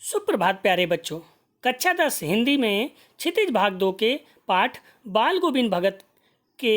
सुप्रभात प्यारे बच्चों। कक्षा 10 हिंदी में क्षितिज भाग 2 के पाठ बाल गोविंद भगत के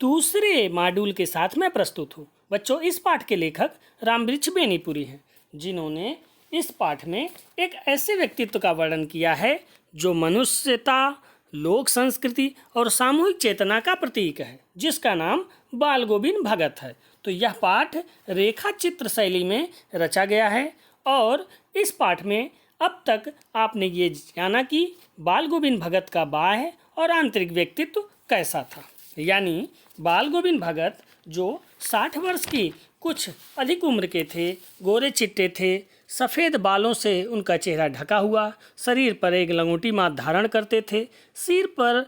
दूसरे मॉड्यूल के साथ मैं प्रस्तुत हूँ। बच्चों, इस पाठ के लेखक रामवृक्ष बेनीपुरी हैं, जिन्होंने इस पाठ में एक ऐसे व्यक्तित्व का वर्णन किया है जो मनुष्यता, लोक संस्कृति और सामूहिक चेतना का प्रतीक है, जिसका नाम बाल गोविंद भगत है। तो यह पाठ रेखा चित्र शैली में रचा गया है और इस पाठ में अब तक आपने ये जाना कि बाल गोविंद भगत का बाह्य और आंतरिक व्यक्तित्व कैसा था। यानी बाल गोविंद भगत जो 60 वर्ष की कुछ अधिक उम्र के थे, गोरे चिट्टे थे, सफ़ेद बालों से उनका चेहरा ढका हुआ, शरीर पर एक लंगोटी माथ धारण करते थे, सिर पर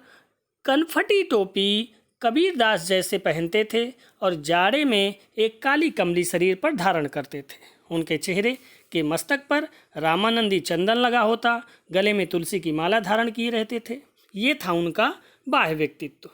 कनफटी टोपी कबीरदास जैसे पहनते थे और जाड़े में एक काली कमली शरीर पर धारण करते थे। उनके चेहरे के मस्तक पर रामानंदी चंदन लगा होता, गले में तुलसी की माला धारण किए रहते थे। ये था उनका बाह्य व्यक्तित्व।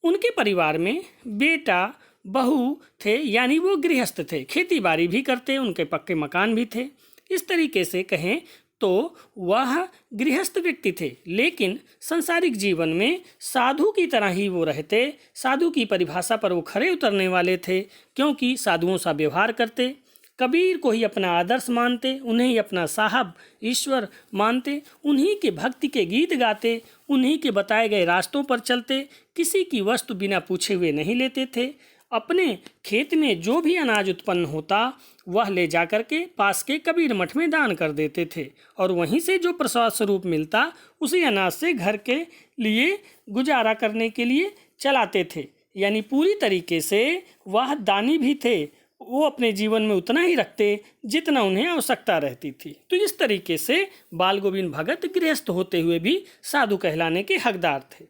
उनके परिवार में बेटा बहू थे, यानी वो गृहस्थ थे, खेती बाड़ी भी करते, उनके पक्के मकान भी थे। इस तरीके से कहें तो वह गृहस्थ व्यक्ति थे, लेकिन सांसारिक जीवन में साधु की तरह ही वो रहते। साधु की परिभाषा पर वो खरे उतरने वाले थे, क्योंकि साधुओं सा व्यवहार करते, कबीर को ही अपना आदर्श मानते, उन्हें ही अपना साहब ईश्वर मानते, उन्हीं के भक्ति के गीत गाते, उन्हीं के बताए गए रास्तों पर चलते, किसी की वस्तु बिना पूछे हुए नहीं लेते थे। अपने खेत में जो भी अनाज उत्पन्न होता वह ले जाकर के पास के कबीर मठ में दान कर देते थे और वहीं से जो प्रसाद स्वरूप मिलता उसी अनाज से घर के लिए गुजारा करने के लिए चलाते थे। यानी पूरी तरीके से वह दानी भी थे। वो अपने जीवन में उतना ही रखते जितना उन्हें आवश्यकता रहती थी। तो इस तरीके से बाल गोविंद भगत गृहस्थ होते हुए भी साधु कहलाने के हकदार थे।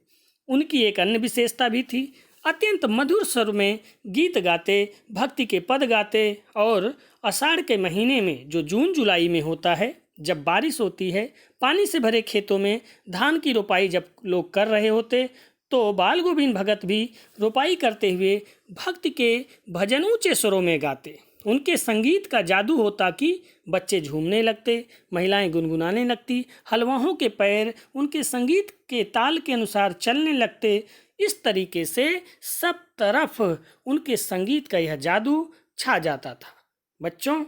उनकी एक अन्य विशेषता भी थी, अत्यंत मधुर स्वर में गीत गाते, भक्ति के पद गाते और आषाढ़ के महीने में जो जून जुलाई में होता है, जब बारिश होती है, पानी से भरे खेतों में धान की रोपाई जब लोग कर रहे होते, तो बाल गोविंद भगत भी रोपाई करते हुए भक्ति के भजन ऊंचे स्वरों में गाते। उनके संगीत का जादू होता कि बच्चे झूमने लगते, महिलाएं गुनगुनाने लगती, हलवाओं के पैर उनके संगीत के ताल के अनुसार चलने लगते। इस तरीके से सब तरफ उनके संगीत का यह जादू छा जाता था। बच्चों,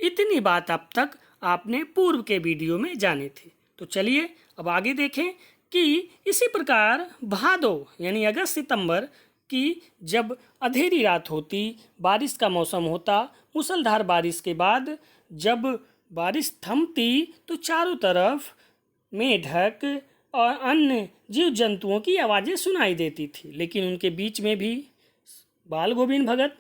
इतनी बात अब तक आपने पूर्व के वीडियो में जानी थी। तो चलिए अब आगे देखें कि इसी प्रकार भादो यानी अगस्त सितंबर की जब अंधेरी रात होती, बारिश का मौसम होता, मूसलाधार बारिश के बाद जब बारिश थमती तो चारों तरफ मेढक और अन्य जीव जंतुओं की आवाज़ें सुनाई देती थी। लेकिन उनके बीच में भी बाल गोविंद भगत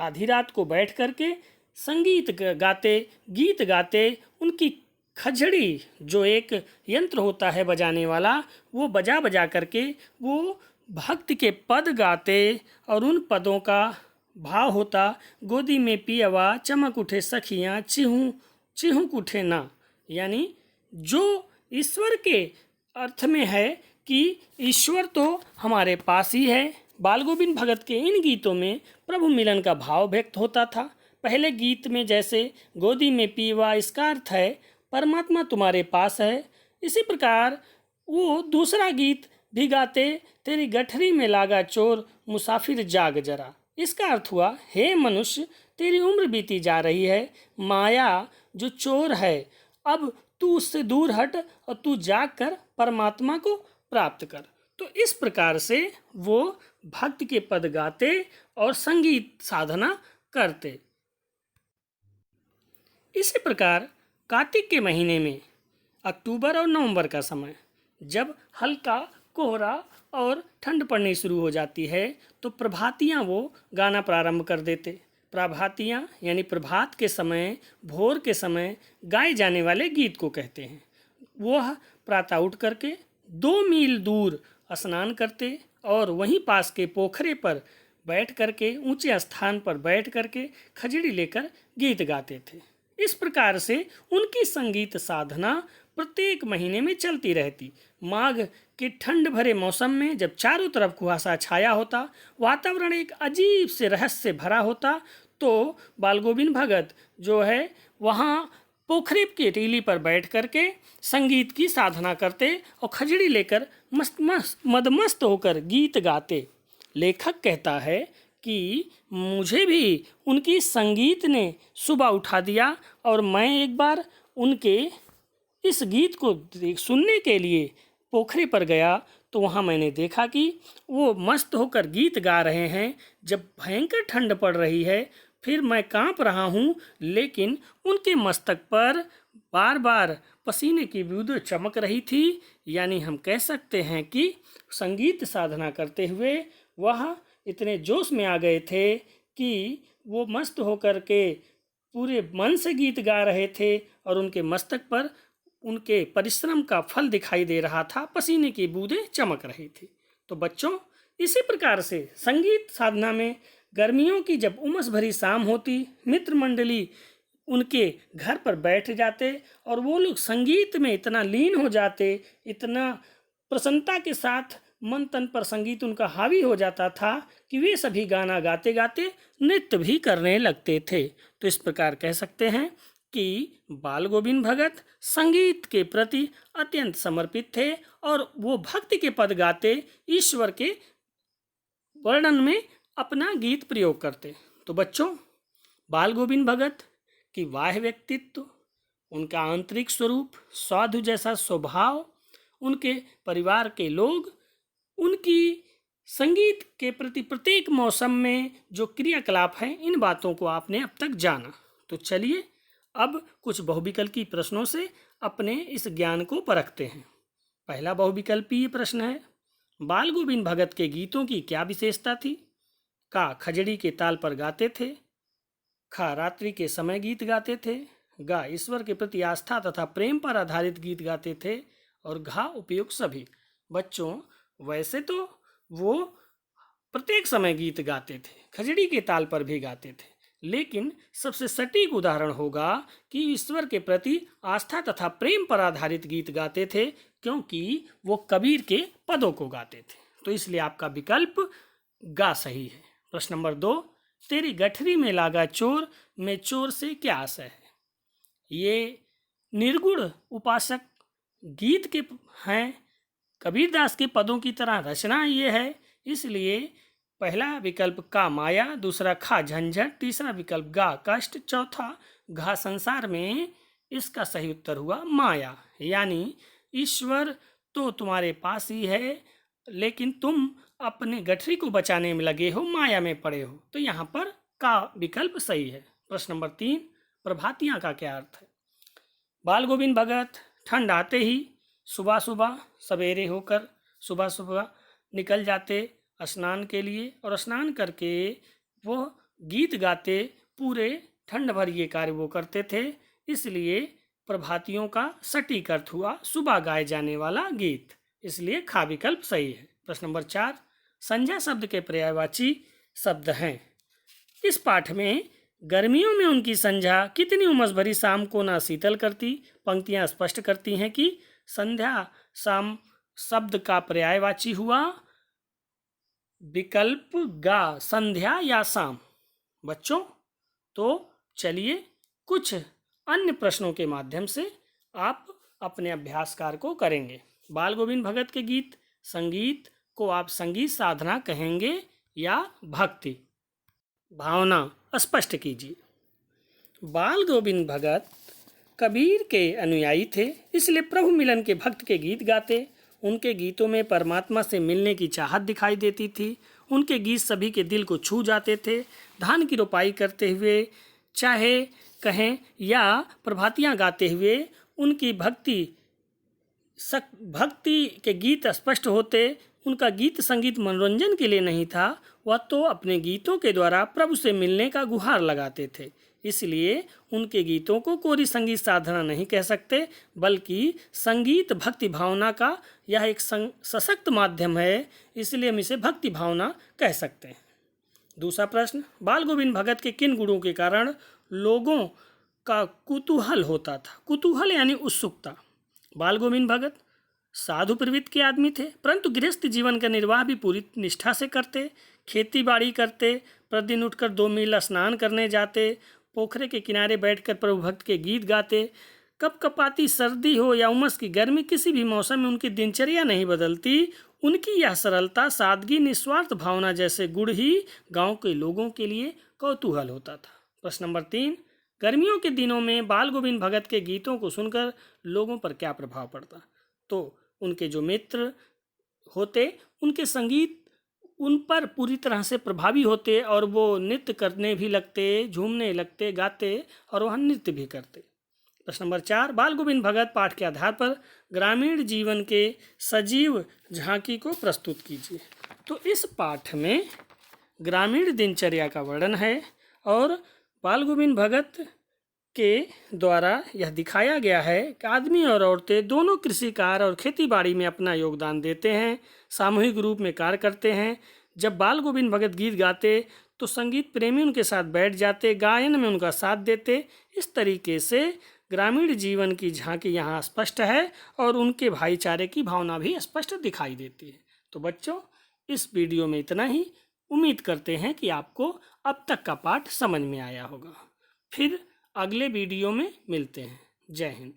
आधी रात को बैठ करके संगीत गाते, गीत गाते। उनकी खजड़ी जो एक यंत्र होता है बजाने वाला, वो बजा बजा करके वो भक्ति के पद गाते और उन पदों का भाव होता, गोदी में पियवा चमक उठे सखियाँ चिहूँ चिहूँ उठे ना। यानी जो ईश्वर के अर्थ में है कि ईश्वर तो हमारे पास ही है। बाल गोविंद भगत के इन गीतों में प्रभु मिलन का भाव व्यक्त होता था। पहले गीत में जैसे गोदी में पीवा, इसका अर्थ है परमात्मा तुम्हारे पास है। इसी प्रकार वो दूसरा गीत भी गाते, तेरी गठरी में लागा चोर मुसाफिर जाग जरा। इसका अर्थ हुआ, हे मनुष्य तेरी उम्र बीती जा रही है, माया जो चोर है, अब तू उससे दूर हट और तू जाग कर परमात्मा को प्राप्त कर। तो इस प्रकार से वो भक्ति के पद गाते और संगीत साधना करते। इसी प्रकार कार्तिक के महीने में अक्टूबर और नवंबर का समय जब हल्का कोहरा और ठंड पड़नी शुरू हो जाती है तो प्रभातियाँ वो गाना प्रारंभ कर देते। प्रभातियाँ यानी प्रभात के समय, भोर के समय गाए जाने वाले गीत को कहते हैं। वह प्रातः उठ करके 2 मील दूर स्नान करते और वहीं पास के पोखरे पर बैठ करके, ऊंचे स्थान पर बैठ करके खजड़ी लेकर गीत गाते थे। इस प्रकार से उनकी संगीत साधना प्रत्येक महीने में चलती रहती। माघ के ठंड भरे मौसम में जब चारों तरफ कुहासा छाया होता, वातावरण एक अजीब से रहस्य से भरा होता, तो बाल गोविंद भगत जो है वहाँ पोखरे की टीली पर बैठ करके संगीत की साधना करते और खजड़ी लेकर मदमस्त होकर गीत गाते। लेखक कहता है कि मुझे भी उनकी संगीत ने सुबह उठा दिया और मैं एक बार उनके इस गीत को सुनने के लिए पोखरे पर गया तो वहाँ मैंने देखा कि वो मस्त होकर गीत गा रहे हैं। जब भयंकर ठंड पड़ रही है, फिर मैं कांप रहा हूँ, लेकिन उनके मस्तक पर बार बार पसीने की बूंदें चमक रही थी। यानी हम कह सकते हैं कि संगीत साधना करते हुए वह इतने जोश में आ गए थे कि वो मस्त होकर के पूरे मन से गीत गा रहे थे और उनके मस्तक पर उनके परिश्रम का फल दिखाई दे रहा था, पसीने की बूंदें चमक रही थी। तो बच्चों, इसी प्रकार से संगीत साधना में गर्मियों की जब उमस भरी शाम होती, मित्र मंडली उनके घर पर बैठ जाते और वो लोग संगीत में इतना लीन हो जाते, इतना प्रसन्नता के साथ मन तन पर संगीत उनका हावी हो जाता था कि वे सभी गाना गाते गाते नृत्य भी करने लगते थे। तो इस प्रकार कह सकते हैं कि बाल गोविंद भगत संगीत के प्रति अत्यंत समर्पित थे और वो भक्ति के पद गाते, ईश्वर के वर्णन में अपना गीत प्रयोग करते। तो बच्चों, बाल गोविंद भगत की बाह्य व्यक्तित्व, उनका आंतरिक स्वरूप, साधु जैसा स्वभाव, उनके परिवार के लोग, उनकी संगीत के प्रति प्रत्येक मौसम में जो क्रियाकलाप हैं, इन बातों को आपने अब तक जाना। तो चलिए अब कुछ बहुविकल्पी प्रश्नों से अपने इस ज्ञान को परखते हैं। पहला बहुविकल्पीय प्रश्न है, बाल गोविंद भगत के गीतों की क्या विशेषता थी? का खजड़ी के ताल पर गाते थे, खा रात्रि के समय गीत गाते थे, गा ईश्वर के प्रति आस्था तथा प्रेम पर आधारित गीत गाते थे, और घा उपयुक्त सभी। बच्चों, वैसे तो वो प्रत्येक समय गीत गाते थे, खजड़ी के ताल पर भी गाते थे, लेकिन सबसे सटीक उदाहरण होगा कि ईश्वर के प्रति आस्था तथा प्रेम पर आधारित गीत गाते थे, क्योंकि वो कबीर के पदों को गाते थे। तो इसलिए आपका विकल्प गा सही है। प्रश्न नंबर 2, तेरी गठरी में लागा चोर में चोर से क्या आशय है? ये निर्गुण उपासक गीत के हैं, कबीरदास के पदों की तरह रचना ये है, इसलिए पहला विकल्प का माया, दूसरा खा झंझट, तीसरा विकल्प गा कष्ट, चौथा घा संसार में इसका सही उत्तर हुआ माया। यानी ईश्वर तो तुम्हारे पास ही है, लेकिन तुम अपने गठरी को बचाने में लगे हो, माया में पड़े हो। तो यहाँ पर का विकल्प सही है। प्रश्न नंबर 3, प्रभातियाँ का क्या अर्थ है? बाल गोविंद भगत ठंड आते ही सुबह सुबह सवेरे होकर सुबह सुबह निकल जाते स्नान के लिए, और स्नान करके वो गीत गाते, पूरे ठंड भर ये कार्य वो करते थे, इसलिए प्रभातियों का सटीक अर्थ हुआ सुबह गाए जाने वाला गीत, इसलिए खा विकल्प सही है। प्रश्न नंबर 4, संध्या शब्द के पर्यायवाची शब्द हैं। इस पाठ में गर्मियों में उनकी संध्या कितनी उमस भरी शाम को ना शीतल करती। पंक्तियां स्पष्ट करती हैं कि संध्या शाम शब्द का पर्यायवाची हुआ विकल्प गा, संध्या या शाम। बच्चों, तो चलिए कुछ अन्य प्रश्नों के माध्यम से आप अपने अभ्यास कार्य को करेंगे। बाल गोविंद भगत के गीत संगीत को आप संगीत साधना कहेंगे या भक्ति? भावना स्पष्ट कीजिए। बाल गोविंद भगत कबीर के अनुयायी थे, इसलिए प्रभु मिलन के भक्त के गीत गाते। उनके गीतों में परमात्मा से मिलने की चाहत दिखाई देती थी। उनके गीत सभी के दिल को छू जाते थे। धान की रोपाई करते हुए चाहे कहें या प्रभातियां गाते हुए उनकी भक्ति के गीत स्पष्ट होते। उनका गीत संगीत मनोरंजन के लिए नहीं था, वह तो अपने गीतों के द्वारा प्रभु से मिलने का गुहार लगाते थे। इसलिए उनके गीतों को कोरी संगीत साधना नहीं कह सकते, बल्कि संगीत भक्ति भावना का यह एक सशक्त माध्यम है, इसलिए हम इसे भक्ति भावना कह सकते हैं। दूसरा प्रश्न, बाल गोविंद भगत के किन गुणों के कारण लोगों का कुतूहल होता था? कुतूहल यानी उत्सुकता। बाल गोविंद भगत साधु प्रवृत्ति के आदमी थे, परंतु गृहस्थ जीवन का निर्वाह भी पूरी निष्ठा से करते। खेती बाड़ी करते, प्रतिदिन उठकर 2 मील स्नान करने जाते, पोखरे के किनारे बैठकर प्रभु भक्त के गीत गाते। कपकपाती सर्दी हो या उमस की गर्मी, किसी भी मौसम में उनकी दिनचर्या नहीं बदलती। उनकी यह सरलता, सादगी, निस्वार्थ भावना जैसे गुण ही गांव के लोगों के लिए कौतूहल होता था। प्रश्न नंबर 3, गर्मियों के दिनों में बाल गोविंद भगत के गीतों को सुनकर लोगों पर क्या प्रभाव पड़ता? तो उनके जो मित्र होते, उनके संगीत उन पर पूरी तरह से प्रभावी होते और वो नृत्य करने भी लगते, झूमने लगते, गाते और वह नृत्य भी करते। प्रश्न नंबर 4, बाल गोविंद भगत पाठ के आधार पर ग्रामीण जीवन के सजीव झांकी को प्रस्तुत कीजिए। तो इस पाठ में ग्रामीण दिनचर्या का वर्णन है और बाल गोविंद भगत के द्वारा यह दिखाया गया है कि आदमी और औरतें दोनों कृषि कार्य और खेती बाड़ी में अपना योगदान देते हैं, सामूहिक रूप में कार्य करते हैं। जब बाल गोविंद भगत गीत गाते तो संगीत प्रेमी उनके साथ बैठ जाते, गायन में उनका साथ देते। इस तरीके से ग्रामीण जीवन की झांकी यहाँ स्पष्ट है और उनके भाईचारे की भावना भी स्पष्ट दिखाई देती है। तो बच्चों, इस वीडियो में इतना ही। उम्मीद करते हैं कि आपको अब तक का पाठ समझ में आया होगा। फिर अगले वीडियो में मिलते हैं। जय हिंद।